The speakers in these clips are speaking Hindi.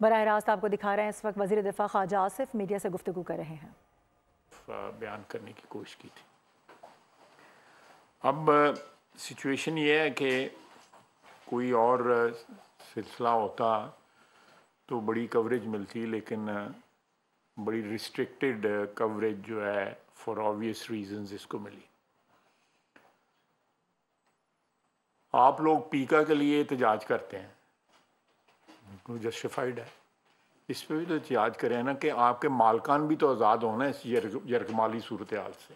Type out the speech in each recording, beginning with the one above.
बराह रास्त आपको दिखा रहे हैं, इस वक्त वज़ीर दिफा ख्वाजा आसिफ मीडिया से गुफ्तगू कर रहे हैं। बयान करने की कोशिश की थी। अब सिचुएशन ये है कि कोई और सिलसिला होता तो बड़ी कवरेज मिलती, लेकिन बड़ी रिस्ट्रिक्टेड कवरेज जो है फॉर ऑब्वियस रीजंस इसको मिली। आप लोग पीका के लिए एहतजाज करते हैं, जस्टिफाइड है, इस पर भी तो एहतजाज करें ना कि आपके मालकान भी तो आज़ाद होना इस यरगमाली सूरत हाल से,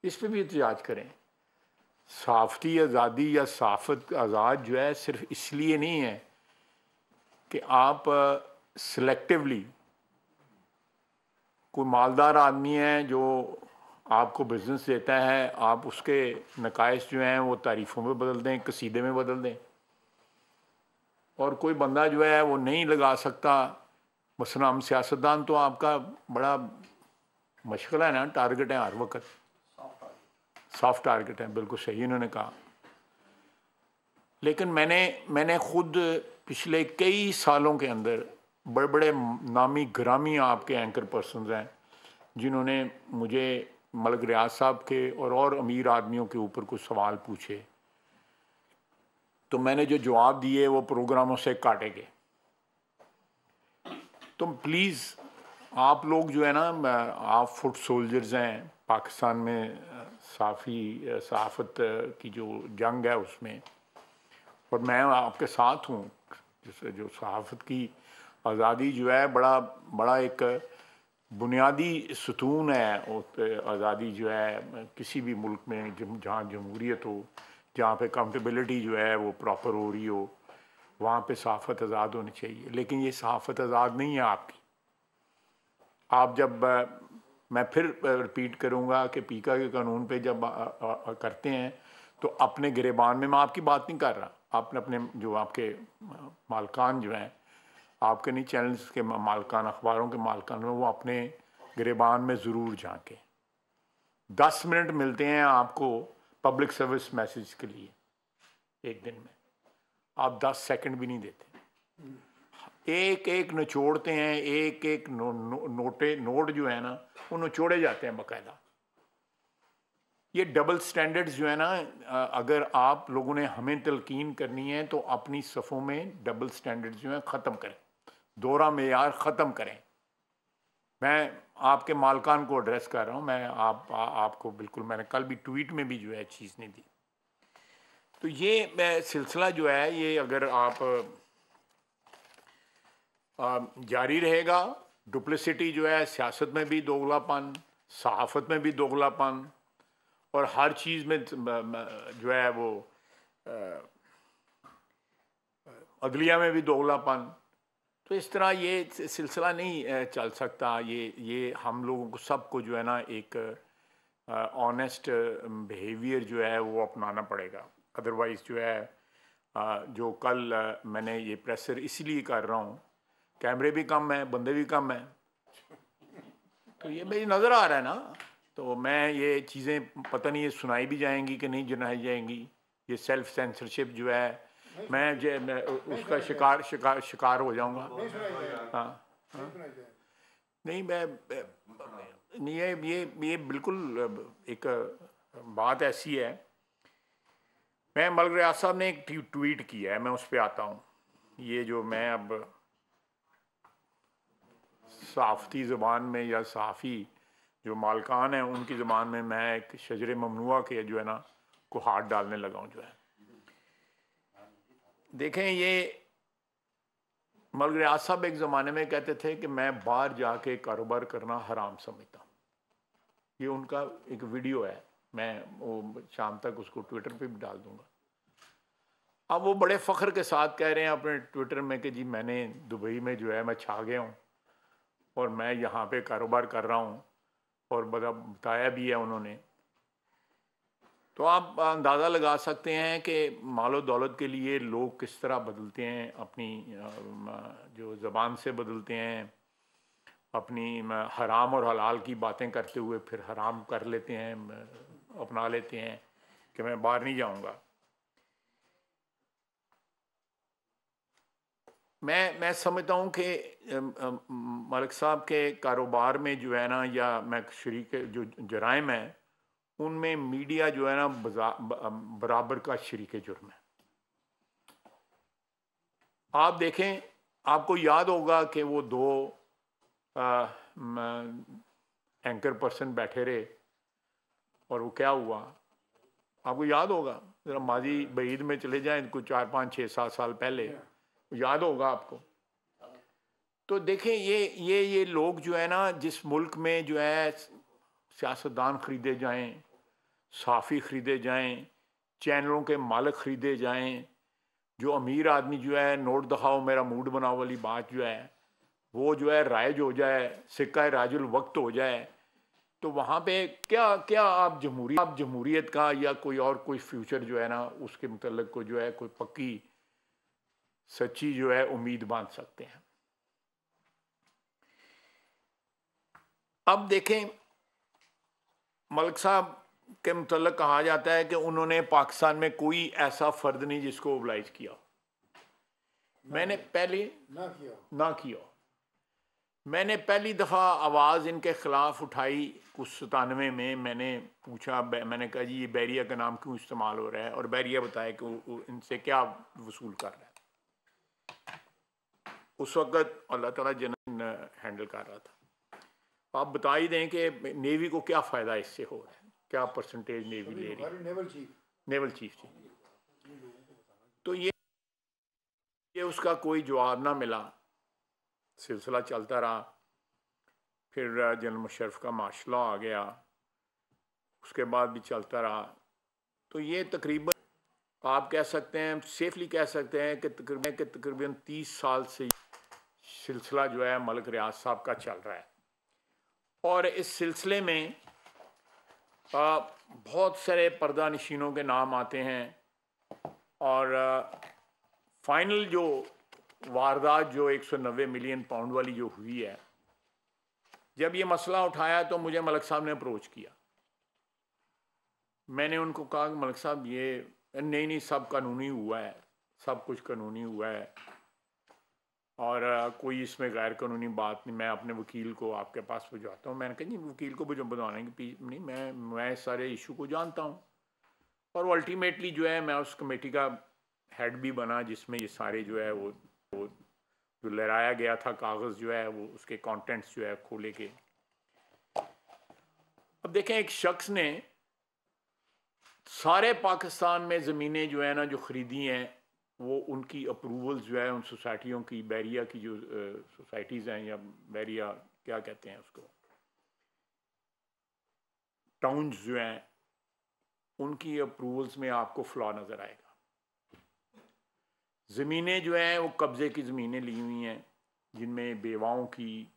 इस पर भी एहतजाज करें। सहाफ़ती आज़ादी या सहाफ़त आज़ाद जो है सिर्फ इसलिए नहीं है कि आप सिलेक्टिवली कोई मालदार आदमी है जो आपको बिजनेस देता है, आप उसके नकाइश जो हैं वो तारीफ़ों में बदल दें, कसीदे में बदल दें, और कोई बंदा जो है वो नहीं लगा सकता। मसलन हम सियासतदान तो आपका बड़ा मशगला है ना, टारगेट है हर वक्त, सॉफ्ट टारगेट है, बिल्कुल सही इन्होंने कहा। लेकिन मैंने खुद पिछले कई सालों के अंदर बड़े बड़े नामी ग्रामी आपके एंकर पर्सन्स हैं जिन्होंने मुझे मलिक रियाज साहब के और अमीर आदमियों के ऊपर कुछ सवाल पूछे, तो मैंने जो जवाब दिए वो प्रोग्रामों से काटे गए। तो प्लीज़ आप लोग जो है ना, आप फुट सोल्जर्स हैं पाकिस्तान में, सहाफ़त की जो जंग है उसमें, और मैं आपके साथ हूँ। जैसे जो सहाफ़त की आज़ादी जो है बड़ा एक बुनियादी सुतून है, आज़ादी जो है किसी भी मुल्क में जहाँ जमहूरियत हो, जहाँ पे अकाउंटेबिलिटी जो है वो प्रॉपर हो रही हो, वहाँ पे सहाफ़त आज़ाद होनी चाहिए। लेकिन ये सहाफ़त आज़ाद नहीं है आपकी। आप जब मैं फिर रिपीट करूँगा कि पीका के कानून पे जब करते हैं तो अपने गिरेबान में, मैं आपकी बात नहीं कर रहा, आपने अपने जो आपके मालकान जो हैं, आपके नहीं चैनल्स के मालकान, अखबारों के मालकान में, वो अपने गिरेबान में ज़रूर झांकें। 10 मिनट मिलते हैं आपको पब्लिक सर्विस मैसेज के लिए एक दिन में, आप 10 सेकंड भी नहीं देते, एक एक निचोड़ते हैं, एक एक नोट जो है ना वो निचोड़े जाते हैं बाकायदा। ये डबल स्टैंडर्ड्स जो है ना, अगर आप लोगों ने हमें तलकीन करनी है तो अपनी सफ़ों में डबल स्टैंडर्ड्स जो हैं ख़त्म करें, दोहरा मेयार ख़त्म करें। मैं आपके मालकान को एड्रेस कर रहा हूँ, मैं आपको बिल्कुल, मैंने कल भी ट्वीट में भी जो है चीज़ नहीं दी। तो ये सिलसिला जो है ये अगर आप जारी रहेगा, डुप्लिसिटी जो है सियासत में भी दोगलापन, सहाफ़त में भी दोगलापन, और हर चीज़ में जो है वो अदलिया में भी दोगलापन, तो इस तरह ये सिलसिला नहीं चल सकता। ये हम लोगों को सबको जो है ना एक ऑनेस्ट बिहेवियर जो है वो अपनाना पड़ेगा। अदरवाइज़ जो है जो कल मैंने ये प्रेशर इसलिए कर रहा हूँ, कैमरे भी कम हैं, बंदे भी कम हैं, तो ये मेरी नज़र आ रहा है ना, तो मैं ये चीज़ें पता नहीं ये सुनाई भी जाएंगी कि नहीं सुनाई जाएंगी। ये सेल्फ सेंसरशिप जो है, मैं उसका शिकार हो जाऊंगा। हाँ, हाँ? नहीं, मैं नहीं, ये बिल्कुल एक बात ऐसी है। मैं मलिक रियाज साहब ने एक ट्वीट किया है, मैं उस पर आता हूँ। ये जो मैं अब सहाफ़ती ज़बान में या सहाफ़ी जो मालकान हैं उनकी ज़बान में मैं एक शजर ममनुआ के जो है ना को हाथ डालने लगा हूँ जो है। देखें, ये मलिक रियाज साहब एक ज़माने में कहते थे कि मैं बाहर जाके कारोबार करना हराम समझता। ये उनका एक वीडियो है, मैं वो शाम तक उसको ट्विटर पे भी डाल दूंगा। अब वो बड़े फ़ख्र के साथ कह रहे हैं अपने ट्विटर में कि जी मैंने दुबई में जो है मैं छा गया हूँ और मैं यहाँ पे कारोबार कर रहा हूँ, और बताया भी है उन्होंने। तो आप अंदाज़ा लगा सकते हैं कि मालो दौलत के लिए लोग किस तरह बदलते हैं, अपनी जो ज़बान से बदलते हैं, अपनी हराम और हलाल की बातें करते हुए फिर हराम कर लेते हैं, अपना लेते हैं कि मैं बाहर नहीं जाऊंगा। मैं समझता हूँ कि मलिक साहब के कारोबार में जो है ना, या मैं शरीक जो जराइम है उनमें मीडिया जो है ना बराबर का शरीक जुर्म है। आप देखें, आपको याद होगा कि वो दो एंकर पर्सन बैठे रहे और वो क्या हुआ, आपको याद होगा। ज़रा माजी बईद में चले जाएं, कुछ 4 5 6 7 साल पहले, याद होगा आपको। तो देखें, ये लोग जो है ना, जिस मुल्क में जो है सियासतदान ख़रीदे जाएं, साफ़ी ख़रीदे जाएं, चैनलों के मालिक ख़रीदे जाएं, जो अमीर आदमी जो है नोट दिखाओ मेरा मूड बनाओ वाली बात जो है वो जो है राइज हो जाए, सिक्का राजुल वक्त हो जाए, तो वहाँ पे क्या आप जमहूरियत का या कोई फ्यूचर जो है ना उसके मतलब को जो है कोई पक्की सच्ची जो है उम्मीद बांध सकते हैं। अब देखें, मलिक साहब के मतलब कहा जाता है कि उन्होंने पाकिस्तान में कोई ऐसा फर्द नहीं जिसको ओबलाइज किया। मैंने पहले ना किया मैंने पहली दफ़ा आवाज़ इनके ख़िलाफ़ उठाई कुछ 97 में। मैंने पूछा, मैंने कहा जी ये बैरिया का नाम क्यों इस्तेमाल हो रहा है, और बैरिया बताया कि इनसे क्या वसूल कर रहा है। उस वक़्त अल्लाह ताला जन्नत हैंडल कर रहा था। आप बता ही दें कि नेवी को क्या फ़ायदा इससे हो रहा है, क्या परसेंटेज नेवी ले रही है, नेवल चीफ जी। तो ये उसका कोई जवाब ना मिला, सिलसिला चलता रहा। फिर जनरल मुशर्रफ का मार्शल लॉ आ गया, उसके बाद भी चलता रहा। तो ये तकरीबन आप कह सकते हैं, सेफली कह सकते हैं कि तकरीबन 30 साल से सिलसिला जो है मलिक रियाज साहब का चल रहा है। और इस सिलसिले में बहुत सारे पर्दा नशीनों के नाम आते हैं, और फाइनल जो वारदात जो 190 मिलियन पाउंड वाली जो हुई है, जब ये मसला उठाया तो मुझे मलिक साहब ने अप्रोच किया। मैंने उनको कहा कि मलिक साहब ये नहीं सब कानूनी हुआ है, सब कुछ कानूनी हुआ है, और कोई इसमें गैर कानूनी बात नहीं। मैं अपने वकील को आपके पास भिजवाता हूँ। मैंने कहा जी वकील को बुझवाने की नहीं, मैं सारे इशू को जानता हूँ। और अल्टीमेटली जो है मैं उस कमेटी का हेड भी बना जिसमें ये सारे जो है वो जो लहराया गया था कागज़ जो है वो उसके कंटेंट्स जो है खोले के। अब देखें, एक शख्स ने सारे पाकिस्तान में ज़मीनें जो है ना जो ख़रीदी हैं, वो उनकी अप्रूवल जो है उन सोसाइटियों की, बैरिया की जो सोसाइटीज़ हैं, या बैरिया क्या कहते हैं उसको, टाउन्स जो हैं, उनकी अप्रूवल्स में आपको फ्लॉ नज़र आएगा। ज़मीनें जो हैं वो कब्ज़े की ज़मीनें ली हुई हैं, जिनमें बेवाओं की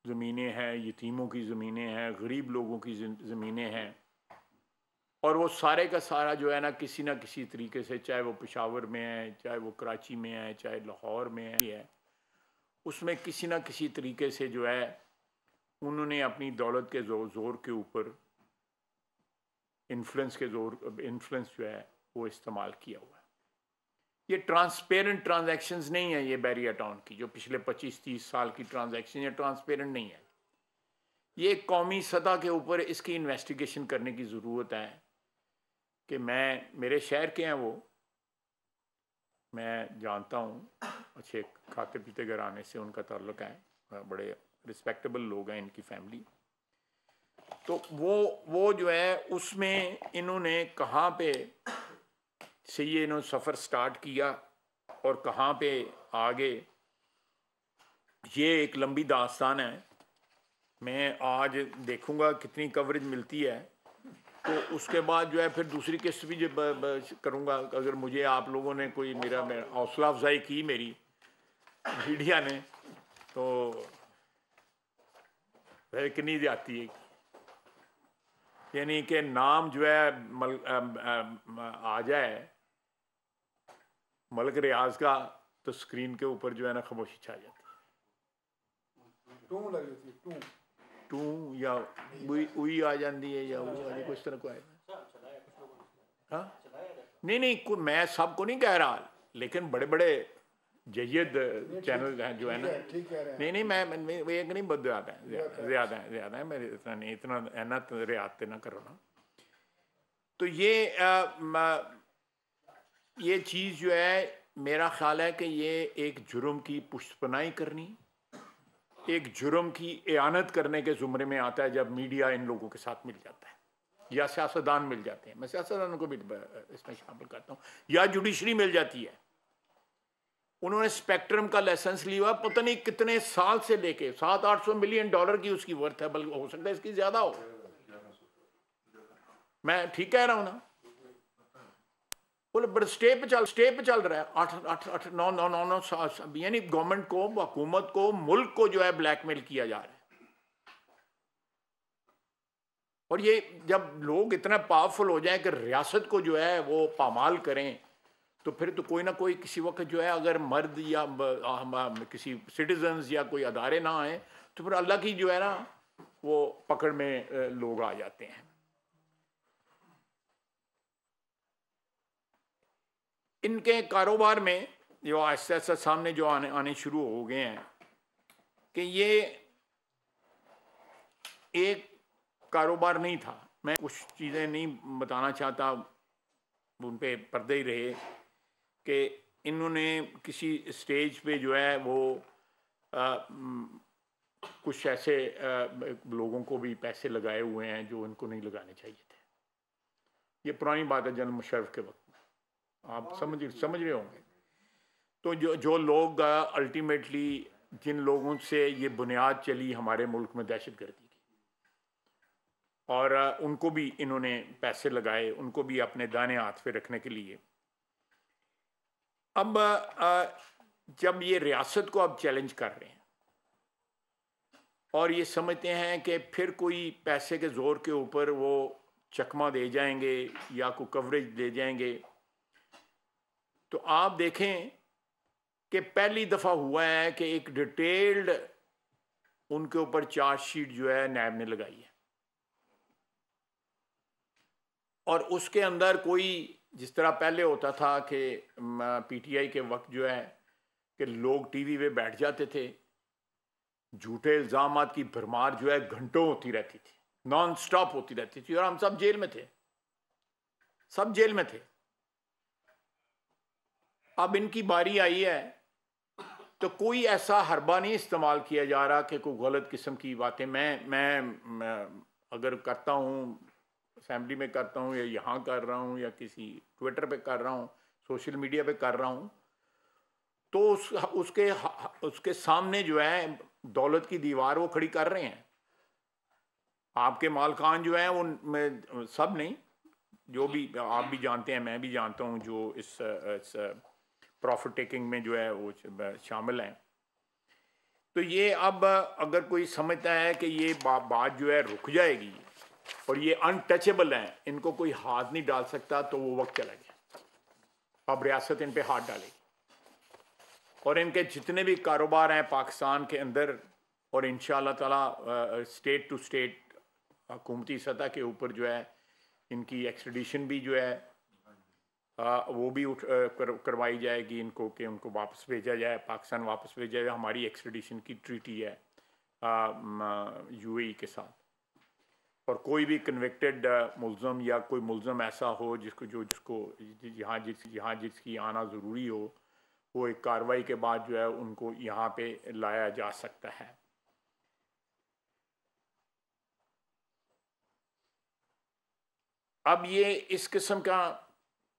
ज़मीनें हैं, यतीमों की ज़मीनें हैं, गरीब लोगों की ज़मीनें हैं। और वो सारे का सारा जो है ना किसी तरीके से, चाहे वो पेशावर में है, चाहे वो कराची में है, चाहे लाहौर में है, उसमें किसी न किसी तरीके से जो है उन्होंने अपनी दौलत के ज़ोर के ऊपर इन्फ्लुएंस जो है वो इस्तेमाल किया हुआ है। ये ट्रांसपेरेंट ट्रांजैक्शंस नहीं है। ये बैरिया टाउन की जो पिछले 25-30 साल की ट्रांजैक्शन, ये ट्रांसपेरेंट नहीं है। ये कौमी सतह के ऊपर इसकी इन्वेस्टिगेशन करने की ज़रूरत है कि मेरे शहर के हैं वो, मैं जानता हूँ, अच्छे खाते पीते घराने से उनका ताल्लुक़ है, बड़े रिस्पेक्टेबल लोग हैं इनकी फैमिली। तो वो जो है उसमें इन्होंने कहाँ पे से ये इन्होंने सफ़र स्टार्ट किया और कहाँ पे आगे, ये एक लंबी दास्तान है। मैं आज देखूँगा कितनी कवरेज मिलती है, तो उसके बाद जो है फिर दूसरी किस्त भी जब करूँगा। अगर मुझे आप लोगों ने कोई मेरा हौसला अफजाई की मेरी मीडिया ने, तो वह कितनी जाती है, यानी कि नाम जो है आ जाए मलिक रियाज का, तो स्क्रीन के ऊपर जो है ना खामोशी छा जाती है। टू या उई आ जाती है, या वो कुछ तरह को है। हाँ नहीं मैं सबको नहीं कह रहा, लेकिन बड़े बड़े जयद चैनल है जो है ना, नहीं मैं एक नहीं बहुत ज़्यादा है मेरे, इतना नहीं, इतना है ना, तो रियात ना करो ना। तो ये चीज़ जो है, मेरा ख्याल है कि ये एक जुर्म की पुष्टपनाही करनी, एक जुर्म की एआनत करने के ज़ुमरे में आता है जब मीडिया इन लोगों के साथ मिल जाता है या सियासतदान मिल जाते हैं। मैं सियासतदानों को भी इसमें शामिल करता हूँ, या जुडिशरी मिल जाती है। उन्होंने स्पेक्ट्रम का लाइसेंस लिया, पता नहीं कितने साल से लेके, 700-800 मिलियन डॉलर की उसकी वर्थ है, बल्कि हो सकता है इसकी ज्यादा हो। मैं ठीक कह रहा हूं ना? बोले बड़े स्टे पे चल रहा है 8-9 साल, यानी गवर्नमेंट को, हुकूमत को, मुल्क को जो है ब्लैकमेल किया जा रहा है। और ये जब लोग इतना पावरफुल हो जाए कि रियासत को जो है वो पामाल करें, तो फिर तो कोई ना कोई किसी वक्त जो है, अगर मर्द या किसी सिटीजन्स या कोई अदारे ना आए, तो फिर अल्लाह की जो है ना वो पकड़ में लोग आ जाते हैं। इनके कारोबार में जो ऐसा ऐसा सामने जो आने शुरू हो गए हैं कि ये एक कारोबार नहीं था। मैं कुछ चीज़ें नहीं बताना चाहता, उन पे पर्दे ही रहे, कि इन्होंने किसी स्टेज पे जो है वो कुछ ऐसे लोगों को भी पैसे लगाए हुए हैं जो इनको नहीं लगाने चाहिए थे। ये पुरानी बात है जनरल मुशर्रफ के वक्त में, आप समझ रहे होंगे। तो जो लोग अल्टीमेटली, जिन लोगों से ये बुनियाद चली हमारे मुल्क में दहशतगर्दी की, और उनको भी इन्होंने पैसे लगाए, उनको भी अपने दाने हाथ पे रखने के लिए। अब जब ये रियासत को अब चैलेंज कर रहे हैं और ये समझते हैं कि फिर कोई पैसे के जोर के ऊपर वो चकमा दे जाएंगे या कोई कवरेज दे जाएंगे, तो आप देखें कि पहली दफ़ा हुआ है कि एक डिटेल्ड उनके ऊपर चार्जशीट जो है नैब ने लगाई है, और उसके अंदर कोई, जिस तरह पहले होता था कि पीटीआई के वक्त जो है कि लोग टीवी पे बैठ जाते थे, झूठे इल्ज़ामात की भरमार जो है घंटों होती रहती थी, नॉन स्टॉप होती रहती थी, और हम सब जेल में थे, सब जेल में थे। अब इनकी बारी आई है तो कोई ऐसा हरबा नहीं इस्तेमाल किया जा रहा कि कोई गलत किस्म की बातें मैं अगर करता हूँ, असेंबली में करता हूँ या यहाँ कर रहा हूँ या किसी ट्विटर पे कर रहा हूँ, सोशल मीडिया पे कर रहा हूँ, तो उसके सामने जो है दौलत की दीवार वो खड़ी कर रहे हैं। आपके मालकान जो है उन सब नहीं, जो भी आप भी जानते हैं, मैं भी जानता हूँ, जो इस प्रॉफिट टेकिंग में जो है वो शामिल हैं। तो ये अब अगर कोई समझता है कि ये बात जो है रुक जाएगी और ये अनटचेबल हैं, इनको कोई हाथ नहीं डाल सकता, तो वो वक्त चला गया। अब रियासत इन पे हाथ डालेगी और इनके जितने भी कारोबार हैं पाकिस्तान के अंदर, और इंशाअल्लाह ताला स्टेट टू स्टेट हुकूमती सतह के ऊपर जो है इनकी एक्सट्रेडिशन भी जो है वो भी करवाई जाएगी इनको, कि उनको वापस भेजा जाए, पाकिस्तान वापस भेजा जाए। हमारी एक्सट्रेडिशन की ट्रीटी है यूएई के साथ, और कोई भी कन्विक्टेड मुल्ज़म या कोई मुल्ज़म ऐसा हो जिसको यहाँ जिसकी आना ज़रूरी हो, वो एक कार्रवाई के बाद जो है उनको यहाँ पे लाया जा सकता है। अब ये इस किस्म का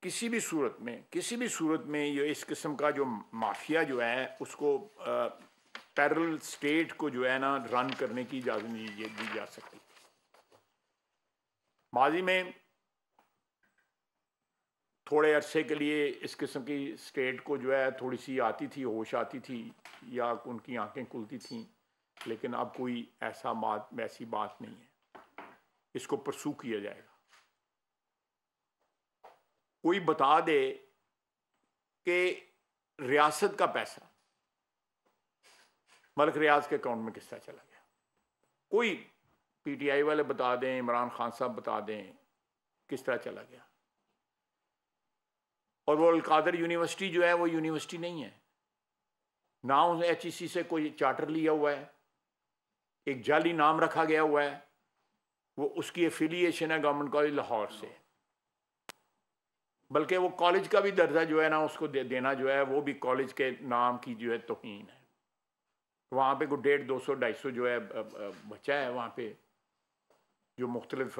किसी भी सूरत में ये इस किस्म का जो माफिया जो है उसको पैरेलल स्टेट को जो है ना रन करने की इजाज़त नहीं दी जा सकती। माजी में थोड़े अरसे के लिए इस किस्म की स्टेट को जो है थोड़ी सी आती थी, होश आती थी या उनकी आंखें खुलती थीं, लेकिन अब कोई वैसी बात नहीं है। इसको परसू किया जाएगा। कोई बता दे कि रियासत का पैसा मलिक रियाज के अकाउंट में किस तरह चला गया, कोई पीटीआई वाले बता दें, इमरान खान साहब बता दें किस तरह चला गया। और वो अलकादर यूनिवर्सिटी जो है वो यूनिवर्सिटी नहीं है, ना उस HEC से कोई चार्टर लिया हुआ है, एक जाली नाम रखा गया हुआ है, वो उसकी एफिलिएशन है गवर्नमेंट कॉलेज लाहौर से, बल्कि वो कॉलेज का भी दर्जा जो है ना उसको देना जो है वो भी कॉलेज के नाम की जो है तौहीन है। वहाँ पे कोई 150, 200, 250 जो है बच्चा है वहाँ पे, जो मुख्तलिफ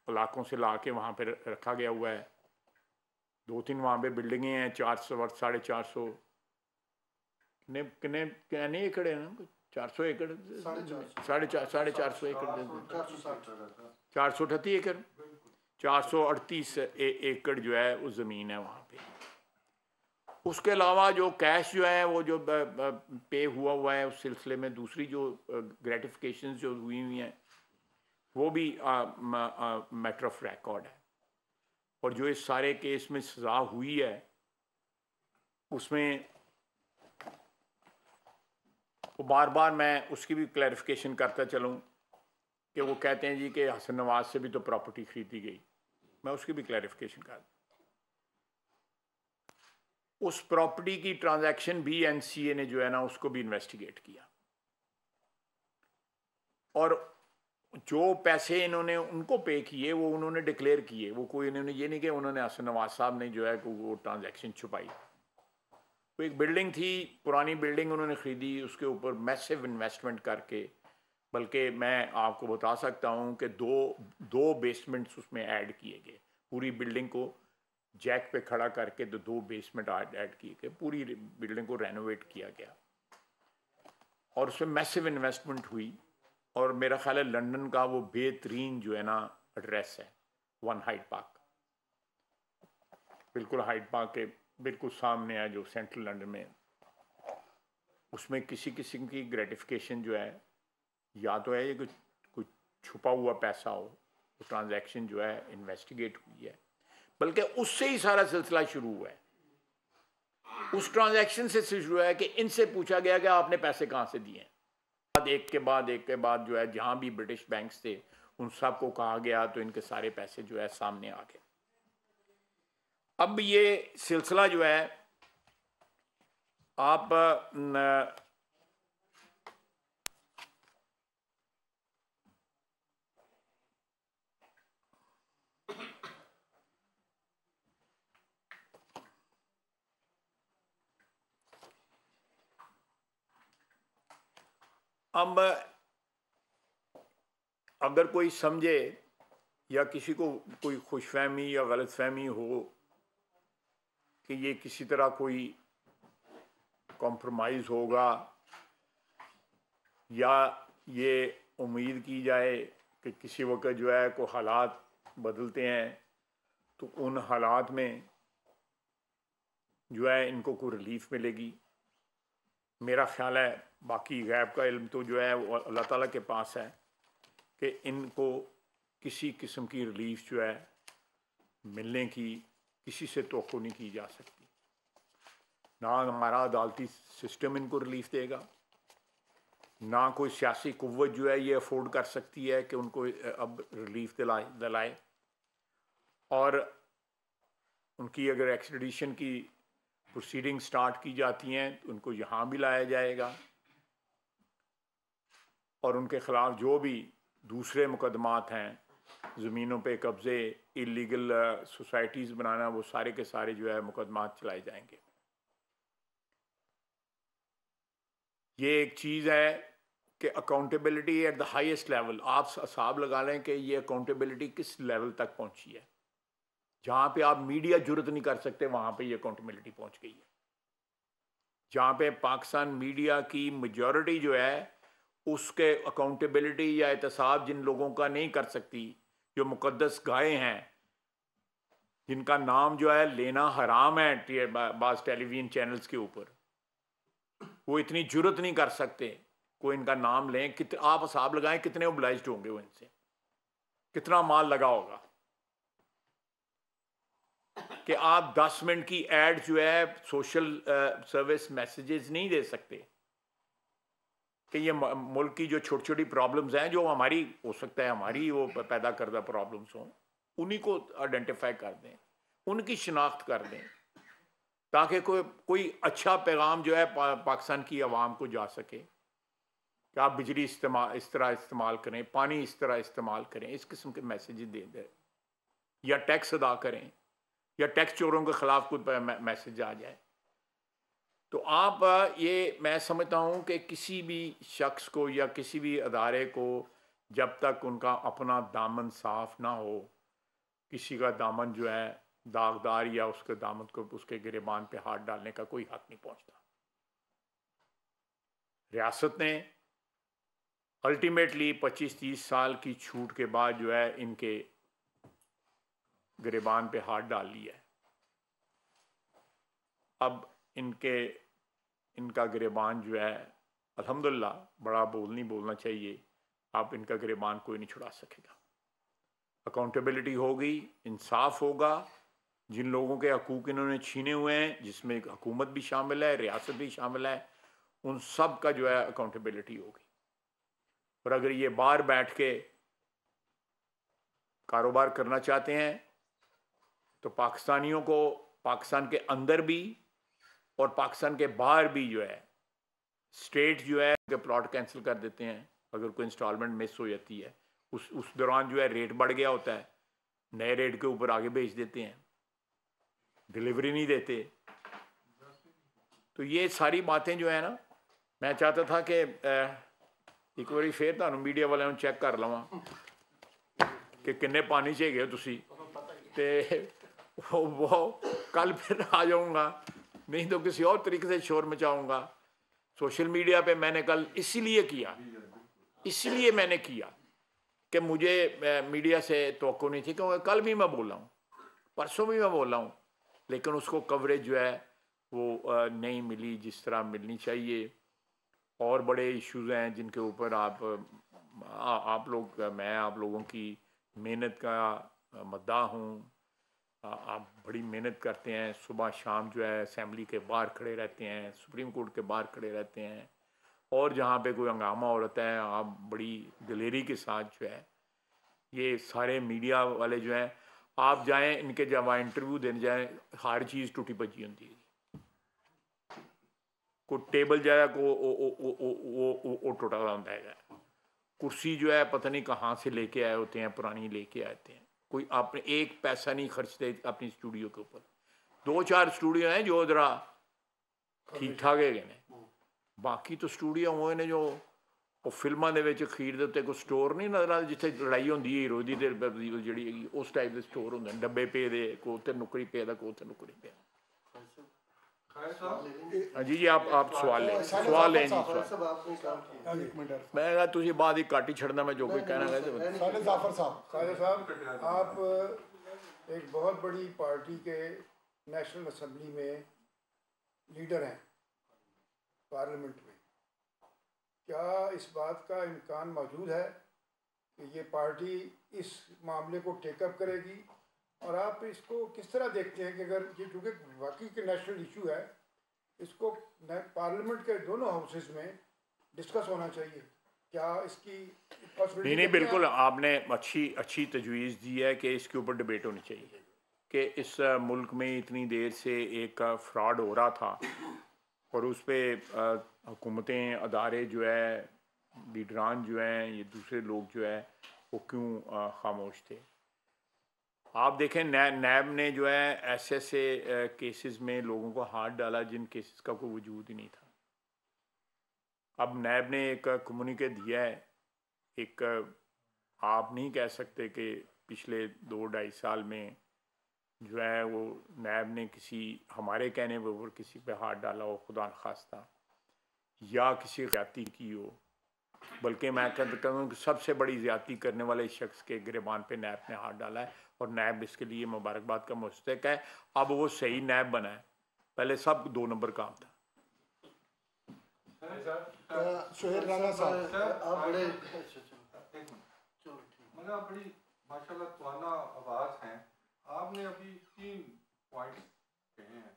इलाकों से ला के वहाँ पे रखा गया हुआ है। 2-3 वहाँ पे बिल्डिंगें हैं, 400 450 कितने एकड़ है ना, 400 एकड़, 450 एकड़, 438 एकड़, 438 एकड़ जो है वो ज़मीन है वहाँ पे। उसके अलावा जो कैश जो है वो जो पे हुआ है उस सिलसिले में, दूसरी जो ग्रेटिफिकेशन जो हुई हैं वो भी मैटर ऑफ रिकॉर्ड है। और जो इस सारे केस में सज़ा हुई है उसमें वो बार बार मैं उसकी भी क्लैरिफिकेशन करता चलूँ कि वो कहते हैं जी कि हसन नवाज से भी तो प्रॉपर्टी खरीदी गई, मैं उसकी भी क्लैरिफिकेशन कर, उस प्रॉपर्टी की ट्रांजैक्शन भी NCA ने जो है ना उसको भी इन्वेस्टिगेट किया, और जो पैसे इन्होंने उनको पे किए वो उन्होंने डिक्लेयर किए, वो कोई इन्होंने ये नहीं कि उन्होंने हसन नवाज साहब ने जो है वो ट्रांजैक्शन छुपाई। वो एक बिल्डिंग थी, पुरानी बिल्डिंग उन्होंने ख़रीदी, उसके ऊपर मैसिव इन्वेस्टमेंट करके, बल्कि मैं आपको बता सकता हूँ कि दो बेसमेंट्स उसमें ऐड किए गए, पूरी बिल्डिंग को जैक पे खड़ा करके 2 बेसमेंट ऐड किए गए, पूरी बिल्डिंग को रेनोवेट किया गया और उसमें मैसिव इन्वेस्टमेंट हुई। और मेरा ख्याल है लंदन का वो बेहतरीन जो है ना एड्रेस है 1 हाइड पार्क, बिल्कुल हाइड पार्क के बिल्कुल सामने है जो सेंट्रल लंदन में। उसमें किसी किस्म की ग्रेटिफिकेशन जो है, या तो है ये कुछ छुपा हुआ पैसा हो, तो ट्रांजैक्शन जो है इन्वेस्टिगेट हुई है, बल्कि उससे ही सारा सिलसिला शुरू हुआ है। उस ट्रांजैक्शन से शुरू हुआ है कि इनसे पूछा गया कि आपने पैसे कहाँ से दिए हैं। एक के बाद जो है जहाँ भी ब्रिटिश बैंक्स थे उन सब को कहा गया, तो इनके सारे पैसे जो है सामने आ गए। अब ये सिलसिला जो है आप अब अगर कोई समझे या किसी को कोई खुशफहमी या गलतफहमी हो कि ये किसी तरह कोई कॉम्प्रोमाइज़ होगा, या ये उम्मीद की जाए कि किसी वक्त जो है कोई हालात बदलते हैं तो उन हालात में जो है इनको कोई रिलीफ मिलेगी, मेरा ख्याल है, बाकी गैब का इल्म तो जो है वो अल्लाह ताला के पास है, कि इनको किसी किस्म की रिलीफ जो है मिलने की किसी से तवक्को नहीं की जा सकती। ना हमारा अदालती सिस्टम इनको रिलीफ देगा, ना कोई सियासी कुव्वत जो है ये अफोर्ड कर सकती है कि उनको अब रिलीफ दिलाए। और उनकी अगर एक्सट्रेडिशन की प्रोसीडिंग स्टार्ट की जाती हैं तो उनको यहाँ भी लाया जाएगा, और उनके ख़िलाफ़ जो भी दूसरे मुकदमात हैं, ज़मीनों पे कब्ज़े, इलीगल सोसाइटीज़ बनाना, वो सारे के सारे जो है मुकदमात चलाए जाएंगे। ये एक चीज़ है कि accountability at the highest level, आप हिसाब लगा लें कि ये अकाउंटेबिलिटी किस लेवल तक पहुंची है। जहाँ पे आप मीडिया जुर्रत नहीं कर सकते वहाँ पे ये अकाउंटेबिलिटी पहुंच गई है। जहाँ पे पाकिस्तान मीडिया की मेजॉरिटी जो है उसके अकाउंटेबिलिटी या एहतसाब जिन लोगों का नहीं कर सकती, जो मुकद्दस गाय हैं, जिनका नाम जो है लेना हराम है बाज़ टेलीविज़न चैनल्स के ऊपर, वो इतनी जुर्रत नहीं कर सकते कोई इनका नाम लें। आप हिसाब लगाएं कितने ओब्लाइज्ड होंगे वो इनसे, कितना माल लगा होगा कि आप 10 मिनट की एड जो है सोशल सर्विस मैसेजेस नहीं दे सकते कि ये मुल्क की जो छोटी छोटी प्रॉब्लम्स हैं, जो हमारी हो सकता है हमारी वो पैदा करदा प्रॉब्लम्स हों, उन्हीं को आइडेंटिफाई कर दें, उनकी शिनाख्त कर दें, ताकि कोई अच्छा पैगाम जो है पाकिस्तान की आवाम को जा सके कि आप बिजली इस तरह इस्तेमाल करें, पानी इस तरह इस्तेमाल करें, इस किस्म के मैसेज दें, या टैक्स अदा करें, या टैक्स चोरों के खिलाफ कुछ मैसेज आ जाए। तो आप ये मैं समझता हूँ कि किसी भी शख्स को या किसी भी अदारे को जब तक उनका अपना दामन साफ ना हो, किसी का दामन जो है दागदार या उसके दामन को उसके गिरेबान पे हाथ डालने का कोई हक नहीं पहुँचता। रियासत ने अल्टीमेटली 25-30 साल की छूट के बाद जो है इनके गिरेबान पे हाथ डाल लिया है। अब इनका गिरेबान जो है अल्हम्दुलिल्लाह, बड़ा नहीं बोलना चाहिए, अब इनका गिरेबान कोई नहीं छुड़ा सकेगा। अकाउंटेबिलिटी होगी, इंसाफ होगा। जिन लोगों के हकूक इन्होंने छीने हुए हैं, जिसमें हुकूमत भी शामिल है, रियासत भी शामिल है, उन सब का जो है अकाउंटेबिलिटी होगी। और अगर ये बाहर बैठ के कारोबार करना चाहते हैं तो पाकिस्तानियों को पाकिस्तान के अंदर भी और पाकिस्तान के बाहर भी जो है स्टेट जो है के प्लॉट कैंसिल कर देते हैं। अगर कोई इंस्टॉलमेंट मिस हो जाती है, उस दौरान जो है रेट बढ़ गया होता है, नए रेट के ऊपर आगे भेज देते हैं, डिलीवरी नहीं देते। तो ये सारी बातें जो है ना, मैं चाहता था कि एक बार फिर तुहानू मीडिया वाले चेक कर लवां कि किन्ने पानी च गए तुसी, ते वो कल फिर आ जाऊँगा, नहीं तो किसी और तरीके से शोर मचाऊँगा। सोशल मीडिया पे मैंने कल इसीलिए मैंने किया कि मुझे मीडिया से तवक्को नहीं थी, क्योंकि कल भी मैं बोला हूँ, परसों भी मैं बोला हूँ, लेकिन उसको कवरेज जो है वो नहीं मिली जिस तरह मिलनी चाहिए। और बड़े इश्यूज़ हैं जिनके ऊपर मैं आप लोगों की मेहनत का मद्दाह हूँ। आप बड़ी मेहनत करते हैं, सुबह शाम जो है असेंबली के बाहर खड़े रहते हैं, सुप्रीम कोर्ट के बाहर खड़े रहते हैं, और जहाँ पे कोई हंगामा हो रहा है आप बड़ी दिलेरी के साथ जो है, ये सारे मीडिया वाले जो हैं, आप जाएं इनके जब वहाँ इंटरव्यू देने जाएं, हर चीज़ टूटी भजी होती है। कोई टेबल जो है वो टूटा होता है, कुर्सी जो है पता नहीं कहाँ से लेके आए होते हैं, पुरानी लेके आते हैं। कोई आपने एक पैसा नहीं खर्चते अपनी स्टूडियो के ऊपर। 2-4 स्टूडियो हैं जो जरा ठीक ठाक है ने, बाकी तो स्टूडियो वो ने जो फिल्मां दे विच अखीर दे उत्ते कोई स्टोर नहीं नजर आता, जिथे लड़ाई होंदी है हीरो दी ते जिहड़ी हैगी उस टाइप दे स्टोर होंदे ने, डब्बे पे दे, कोई उत्ते नुकरी पे दा, कोई उत्ते नुकरी पे। जी आप सवाल लें जी, सवाल मैं कहा तुझे बाद ही काटी छड़ना, मैं जो कोई कहना है। जाफर साहब, आप एक बहुत बड़ी पार्टी के नेशनल असेंबली में लीडर हैं पार्लियामेंट में, क्या इस बात का इम्कान मौजूद है कि ये पार्टी इस मामले को टेकअप करेगी, और आप इसको किस तरह देखते हैं कि अगर ये चूँकि वाकई के नेशनल इशू है, इसको पार्लियामेंट के दोनों हाउसेस में डिस्कस होना चाहिए, क्या इसकी नहीं बिल्कुल आपने अच्छी तजवीज़ दी है कि इसके ऊपर डिबेट होनी चाहिए कि इस मुल्क में इतनी देर से एक फ्रॉड हो रहा था और उस पर हुकूमतें, अदारे जो है, लीडरान जो हैं, ये दूसरे लोग जो है वो क्यों खामोश थे। आप देखें नैब ने जो है ऐसे केसेस में लोगों को हाथ डाला जिन केसेस का कोई वजूद ही नहीं था। अब नैब ने एक कम्युनिके दिया है, एक आप नहीं कह सकते कि पिछले 2-2.5 साल में जो है वो नैब ने किसी हमारे कहने पर किसी पे हाथ डाला हो खुदा खास्ता, या किसी ज़्यादती की हो, बल्कि मैं कहूँ कि सबसे बड़ी ज़्यादती करने वाले शख्स के गिरबान पे नैब ने हाथ डाला है, और नैब इसके लिए मुबारकबाद का मुस्तहिक है। अब वो सही नैब बना है, पहले सब 2 नंबर काम था। सोहेल राणा साहब, आप बड़े मतलब बड़ी माशाल्लाह तवाना आवाज़ हैं, आपने अभी 3 पॉइंट्स कहे हैं।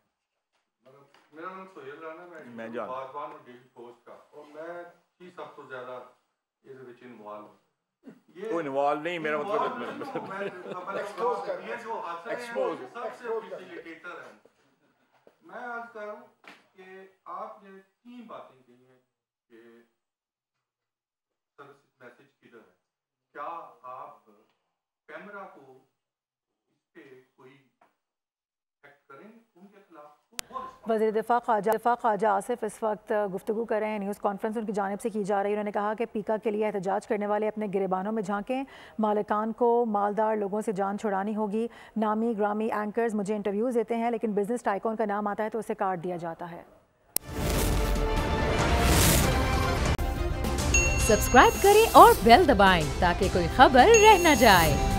मतलब मेरा नाम सोहेल राणा, मैं बागबान और डेली पोस्ट का, और मैं ही सब तो ज़्यादा ਇਹਦੇ ਵਿੱਚ ਇਨਵੋਲਵ ये कोई इन्वॉल्व नहीं, मेरा मतलब ये जो सबसे फैसिलिटेटर हैं, मैं आज कह रहा हूँ कि आपने 3 बातें कही हैं कि सर मैसेज किधर है, क्या आप कैमरा को इस पे कोई एक्ट करेंगे उनके खिलाफ? वज़ीर दिफ़ा ख्वाजा आसिफ इस वक्त गुफ्तगू कर रहे हैं, न्यूज़ कॉन्फ्रेंस उनकी जानिब से की जा रही है। उन्होंने कहा कि पीका के लिए एहतजाज करने वाले अपने गिरेबानों में झांकें, मालिकान को मालदार लोगों से जान छुड़ानी होगी। नामी ग्रामी एंकर्स मुझे इंटरव्यूज़ देते हैं, लेकिन बिजनेस टाइकॉन का नाम आता है तो उसे काट दिया जाता है। सब्सक्राइब करें और बेल दबाएं ताकि कोई खबर रह न जाए।